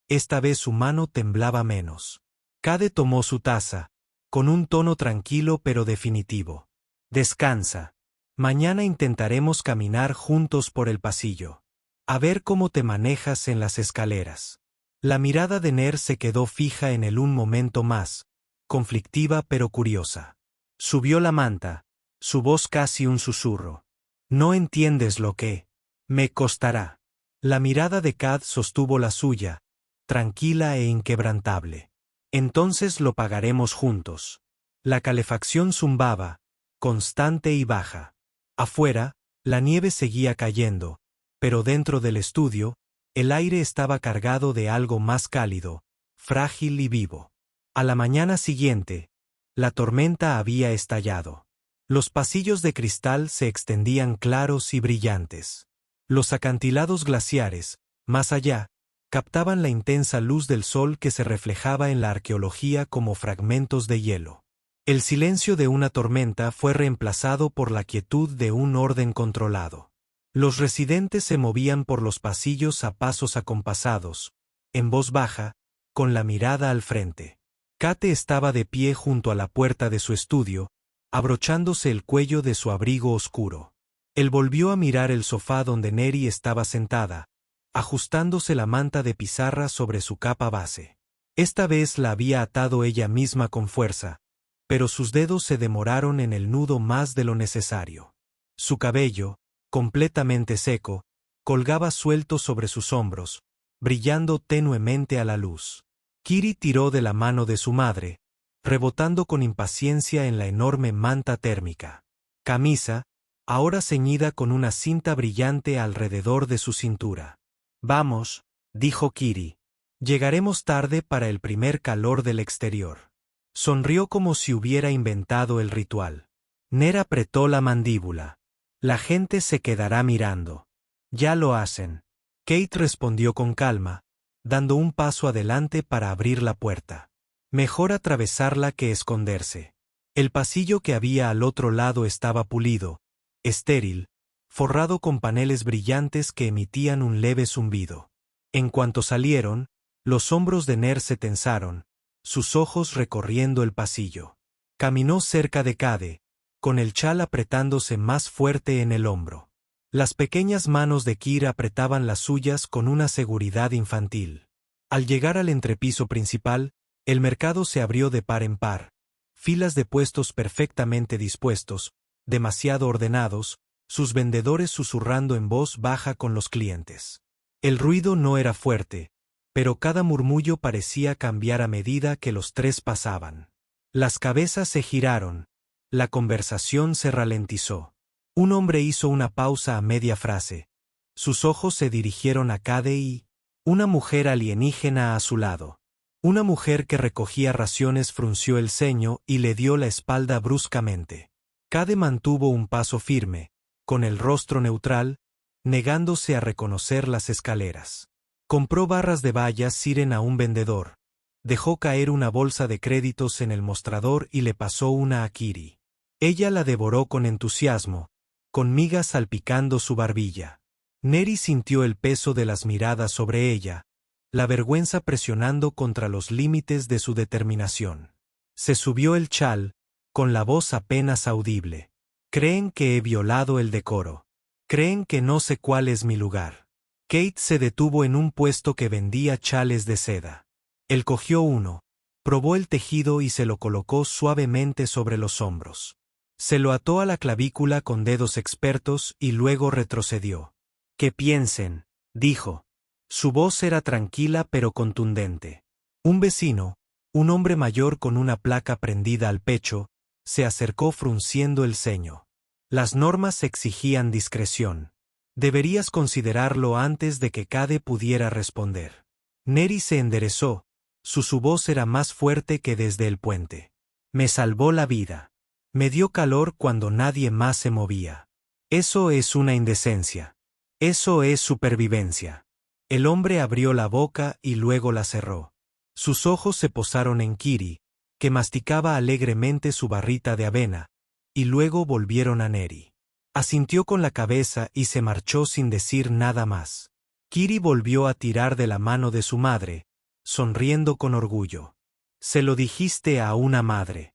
Esta vez su mano temblaba menos. Cade tomó su taza, con un tono tranquilo pero definitivo. Descansa. Mañana intentaremos caminar juntos por el pasillo. A ver cómo te manejas en las escaleras. La mirada de Ner se quedó fija en él un momento más, conflictiva pero curiosa. Subió la manta, su voz casi un susurro. No entiendes lo que me costará. La mirada de Cad sostuvo la suya, tranquila e inquebrantable. Entonces lo pagaremos juntos. La calefacción zumbaba, constante y baja. Afuera, la nieve seguía cayendo, pero dentro del estudio, el aire estaba cargado de algo más cálido, frágil y vivo. A la mañana siguiente, la tormenta había estallado. Los pasillos de cristal se extendían claros y brillantes. Los acantilados glaciares, más allá, captaban la intensa luz del sol que se reflejaba en la arqueología como fragmentos de hielo. El silencio de una tormenta fue reemplazado por la quietud de un orden controlado. Los residentes se movían por los pasillos a pasos acompasados, en voz baja, con la mirada al frente. Kate estaba de pie junto a la puerta de su estudio, abrochándose el cuello de su abrigo oscuro. Él volvió a mirar el sofá donde Neri estaba sentada, ajustándose la manta de pizarra sobre su capa base. Esta vez la había atado ella misma con fuerza, pero sus dedos se demoraron en el nudo más de lo necesario. Su cabello, completamente seco, colgaba suelto sobre sus hombros, brillando tenuemente a la luz. Kiri tiró de la mano de su madre, rebotando con impaciencia en la enorme manta térmica. Camisa, ahora ceñida con una cinta brillante alrededor de su cintura. Vamos, dijo Kiri. Llegaremos tarde para el primer calor del exterior. Sonrió como si hubiera inventado el ritual. Ner apretó la mandíbula. La gente se quedará mirando. Ya lo hacen. Kate respondió con calma, dando un paso adelante para abrir la puerta. Mejor atravesarla que esconderse. El pasillo que había al otro lado estaba pulido, estéril, forrado con paneles brillantes que emitían un leve zumbido. En cuanto salieron, los hombros de Ner se tensaron, sus ojos recorriendo el pasillo. Caminó cerca de Cade, con el chal apretándose más fuerte en el hombro. Las pequeñas manos de Kira apretaban las suyas con una seguridad infantil. Al llegar al entrepiso principal, el mercado se abrió de par en par, filas de puestos perfectamente dispuestos, demasiado ordenados, sus vendedores susurrando en voz baja con los clientes. El ruido no era fuerte, pero cada murmullo parecía cambiar a medida que los tres pasaban. Las cabezas se giraron, la conversación se ralentizó. Un hombre hizo una pausa a media frase. Sus ojos se dirigieron a Cade y una mujer alienígena a su lado. Una mujer que recogía raciones frunció el ceño y le dio la espalda bruscamente. Cade mantuvo un paso firme, con el rostro neutral, negándose a reconocer las escaleras. Compró barras de bayas Siren a un vendedor. Dejó caer una bolsa de créditos en el mostrador y le pasó una a Kiri. Ella la devoró con entusiasmo, con migas salpicando su barbilla. Neri sintió el peso de las miradas sobre ella, la vergüenza presionando contra los límites de su determinación. Se subió el chal, con la voz apenas audible. Creen que he violado el decoro. Creen que no sé cuál es mi lugar. Kate se detuvo en un puesto que vendía chales de seda. Él cogió uno, probó el tejido y se lo colocó suavemente sobre los hombros. Se lo ató a la clavícula con dedos expertos y luego retrocedió. «Que piensen», dijo. Su voz era tranquila pero contundente. Un vecino, un hombre mayor con una placa prendida al pecho, se acercó frunciendo el ceño. Las normas exigían discreción. Deberías considerarlo antes de que Cade pudiera responder. Neri se enderezó, su voz era más fuerte que desde el puente. Me salvó la vida. Me dio calor cuando nadie más se movía. Eso es una indecencia. Eso es supervivencia. El hombre abrió la boca y luego la cerró. Sus ojos se posaron en Kiri, que masticaba alegremente su barrita de avena, y luego volvieron a Neri. Asintió con la cabeza y se marchó sin decir nada más. Kiri volvió a tirar de la mano de su madre, sonriendo con orgullo. Se lo dijiste a una madre.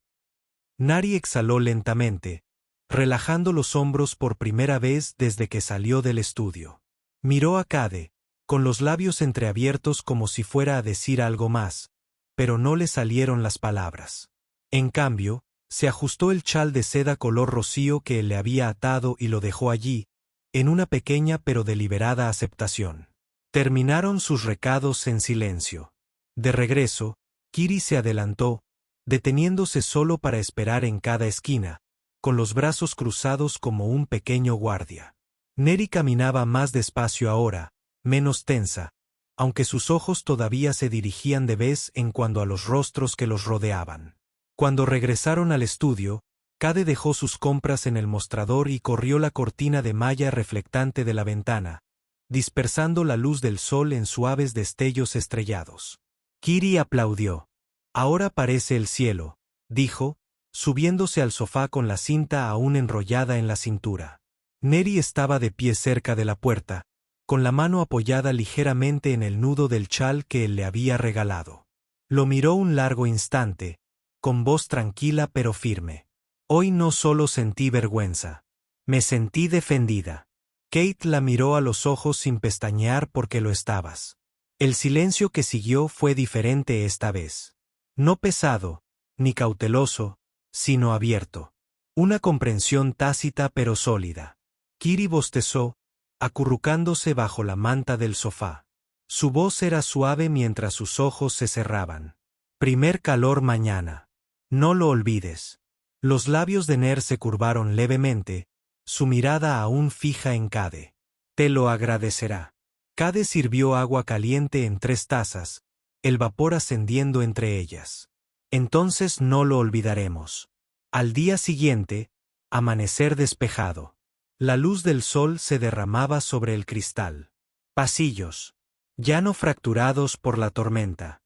Nari exhaló lentamente, relajando los hombros por primera vez desde que salió del estudio. Miró a Cade, con los labios entreabiertos como si fuera a decir algo más, pero no le salieron las palabras. En cambio, se ajustó el chal de seda color rocío que él le había atado y lo dejó allí, en una pequeña pero deliberada aceptación. Terminaron sus recados en silencio. De regreso, Kiri se adelantó, deteniéndose solo para esperar en cada esquina, con los brazos cruzados como un pequeño guardia. Neri caminaba más despacio ahora, menos tensa, aunque sus ojos todavía se dirigían de vez en cuando a los rostros que los rodeaban. Cuando regresaron al estudio, Cade dejó sus compras en el mostrador y corrió la cortina de malla reflectante de la ventana, dispersando la luz del sol en suaves destellos estrellados. Kiri aplaudió. Ahora parece el cielo, dijo, subiéndose al sofá con la cinta aún enrollada en la cintura. Neri estaba de pie cerca de la puerta, con la mano apoyada ligeramente en el nudo del chal que él le había regalado. Lo miró un largo instante, con voz tranquila pero firme. Hoy no solo sentí vergüenza. Me sentí defendida. Kate la miró a los ojos sin pestañear porque lo estabas. El silencio que siguió fue diferente esta vez. No pesado, ni cauteloso, sino abierto. Una comprensión tácita pero sólida. Kiri bostezó, acurrucándose bajo la manta del sofá. Su voz era suave mientras sus ojos se cerraban. Primer calor mañana. No lo olvides. Los labios de Ner se curvaron levemente, su mirada aún fija en Cade. Te lo agradecerá. Cade sirvió agua caliente en 3 tazas, el vapor ascendiendo entre ellas. Entonces no lo olvidaremos. Al día siguiente, amanecer despejado. La luz del sol se derramaba sobre el cristal. Pasillos. Ya no fracturados por la tormenta,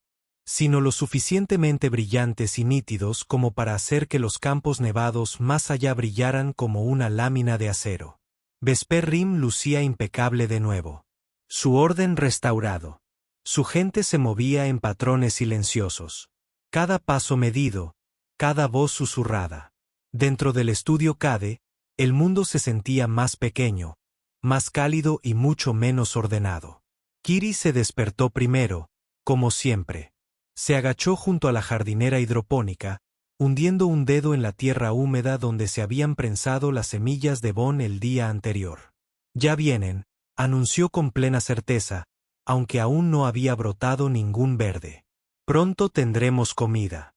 sino lo suficientemente brillantes y nítidos como para hacer que los campos nevados más allá brillaran como una lámina de acero. Vesper Rim lucía impecable de nuevo. Su orden restaurado. Su gente se movía en patrones silenciosos. Cada paso medido, cada voz susurrada. Dentro del estudio Cade, el mundo se sentía más pequeño, más cálido y mucho menos ordenado. Kiri se despertó primero, como siempre. Se agachó junto a la jardinera hidropónica, hundiendo un dedo en la tierra húmeda donde se habían prensado las semillas de Bon el día anterior. Ya vienen, anunció con plena certeza, aunque aún no había brotado ningún verde. Pronto tendremos comida.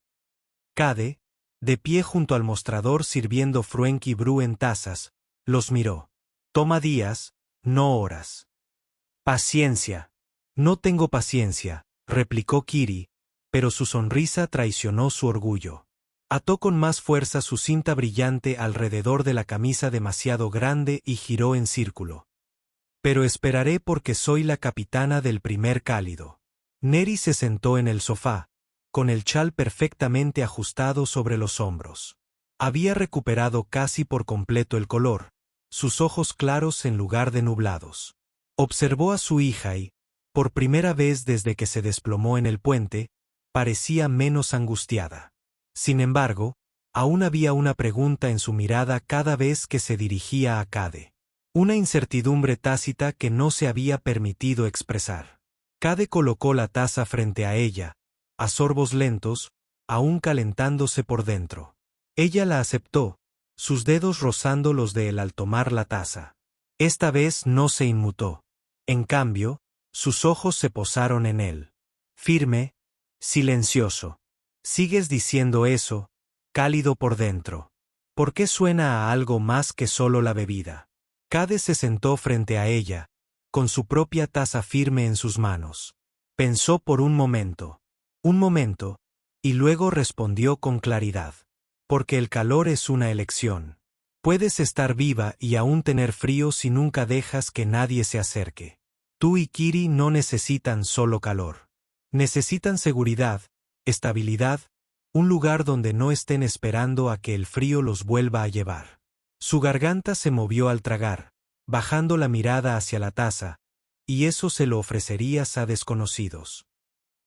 Cade, de pie junto al mostrador sirviendo Fruenki Brew en tazas, los miró. Toma días, no horas. Paciencia. No tengo paciencia, replicó Kiri, pero su sonrisa traicionó su orgullo. Ató con más fuerza su cinta brillante alrededor de la camisa demasiado grande y giró en círculo. Pero esperaré porque soy la capitana del primer cálido. Neri se sentó en el sofá, con el chal perfectamente ajustado sobre los hombros. Había recuperado casi por completo el color, sus ojos claros en lugar de nublados. Observó a su hija y, por primera vez desde que se desplomó en el puente, parecía menos angustiada. Sin embargo, aún había una pregunta en su mirada cada vez que se dirigía a Cade. Una incertidumbre tácita que no se había permitido expresar. Cade colocó la taza frente a ella, a sorbos lentos, aún calentándose por dentro. Ella la aceptó, sus dedos rozando los de él al tomar la taza. Esta vez no se inmutó. En cambio, sus ojos se posaron en él. Firme, silencioso. Sigues diciendo eso, cálido por dentro. ¿Por qué suena a algo más que solo la bebida? Cade se sentó frente a ella, con su propia taza firme en sus manos. Pensó por un momento, y luego respondió con claridad. Porque el calor es una elección. Puedes estar viva y aún tener frío si nunca dejas que nadie se acerque. Tú y Kiri no necesitan solo calor. Necesitan seguridad, estabilidad, un lugar donde no estén esperando a que el frío los vuelva a llevar. Su garganta se movió al tragar, bajando la mirada hacia la taza, y eso se lo ofrecerías a desconocidos.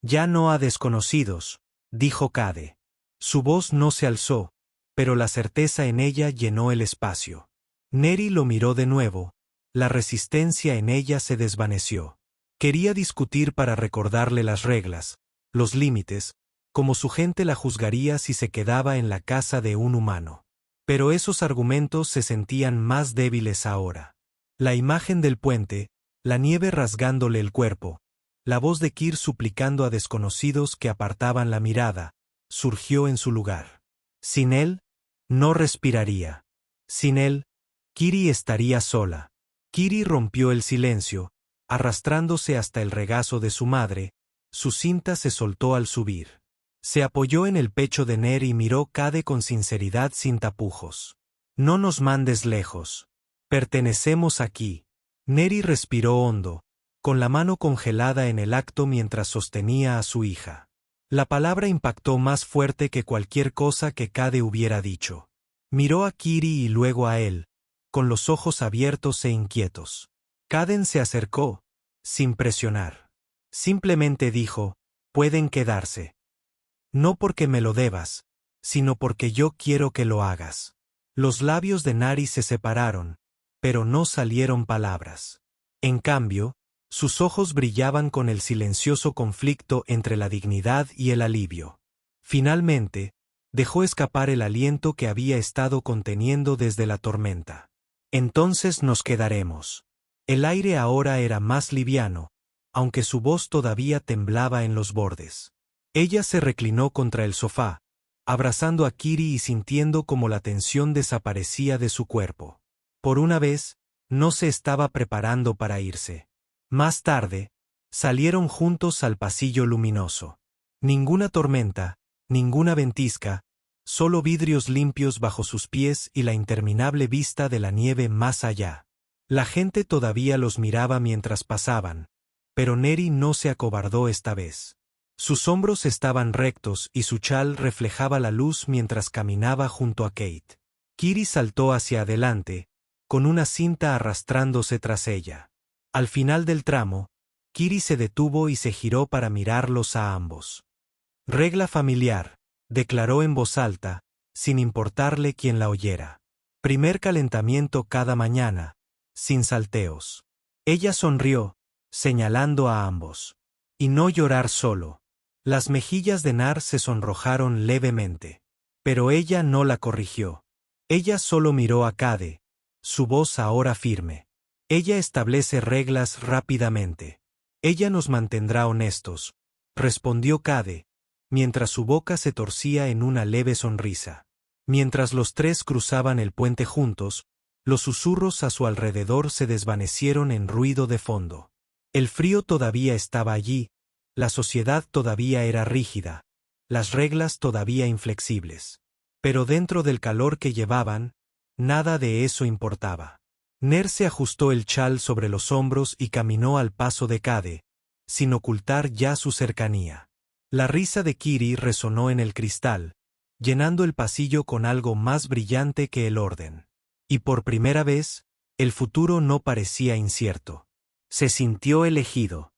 Ya no a desconocidos, dijo Cade. Su voz no se alzó, pero la certeza en ella llenó el espacio. Neri lo miró de nuevo, la resistencia en ella se desvaneció. Quería discutir para recordarle las reglas, los límites, como su gente la juzgaría si se quedaba en la casa de un humano. Pero esos argumentos se sentían más débiles ahora. La imagen del puente, la nieve rasgándole el cuerpo, la voz de Kir suplicando a desconocidos que apartaban la mirada, surgió en su lugar. Sin él, no respiraría. Sin él, Kiri estaría sola. Kiri rompió el silencio, arrastrándose hasta el regazo de su madre, su cinta se soltó al subir. Se apoyó en el pecho de Ner y miró Cade con sinceridad sin tapujos. No nos mandes lejos. Pertenecemos aquí. Neri respiró hondo, con la mano congelada en el acto mientras sostenía a su hija. La palabra impactó más fuerte que cualquier cosa que Cade hubiera dicho. Miró a Kiri y luego a él, con los ojos abiertos e inquietos. Caden se acercó, sin presionar. Simplemente dijo, pueden quedarse. No porque me lo debas, sino porque yo quiero que lo hagas. Los labios de Nari se separaron, pero no salieron palabras. En cambio, sus ojos brillaban con el silencioso conflicto entre la dignidad y el alivio. Finalmente, dejó escapar el aliento que había estado conteniendo desde la tormenta. Entonces nos quedaremos. El aire ahora era más liviano, aunque su voz todavía temblaba en los bordes. Ella se reclinó contra el sofá, abrazando a Kiri y sintiendo como la tensión desaparecía de su cuerpo. Por una vez, no se estaba preparando para irse. Más tarde, salieron juntos al pasillo luminoso. Ninguna tormenta, ninguna ventisca, solo vidrios limpios bajo sus pies y la interminable vista de la nieve más allá. La gente todavía los miraba mientras pasaban, pero Neri no se acobardó esta vez. Sus hombros estaban rectos y su chal reflejaba la luz mientras caminaba junto a Kate. Kiri saltó hacia adelante, con una cinta arrastrándose tras ella. Al final del tramo, Kiri se detuvo y se giró para mirarlos a ambos. Regla familiar, declaró en voz alta, sin importarle quién la oyera. Primer calentamiento cada mañana, sin salteos. Ella sonrió, señalando a ambos. Y no llorar solo. Las mejillas de Nar se sonrojaron levemente. Pero ella no la corrigió. Ella solo miró a Cade, su voz ahora firme. Ella establece reglas rápidamente. Ella nos mantendrá honestos, respondió Cade, mientras su boca se torcía en una leve sonrisa. Mientras los tres cruzaban el puente juntos, los susurros a su alrededor se desvanecieron en ruido de fondo. El frío todavía estaba allí, la sociedad todavía era rígida, las reglas todavía inflexibles. Pero dentro del calor que llevaban, nada de eso importaba. Ner se ajustó el chal sobre los hombros y caminó al paso de Cade, sin ocultar ya su cercanía. La risa de Kiri resonó en el cristal, llenando el pasillo con algo más brillante que el orden. Y por primera vez, el futuro no parecía incierto. Se sintió elegido.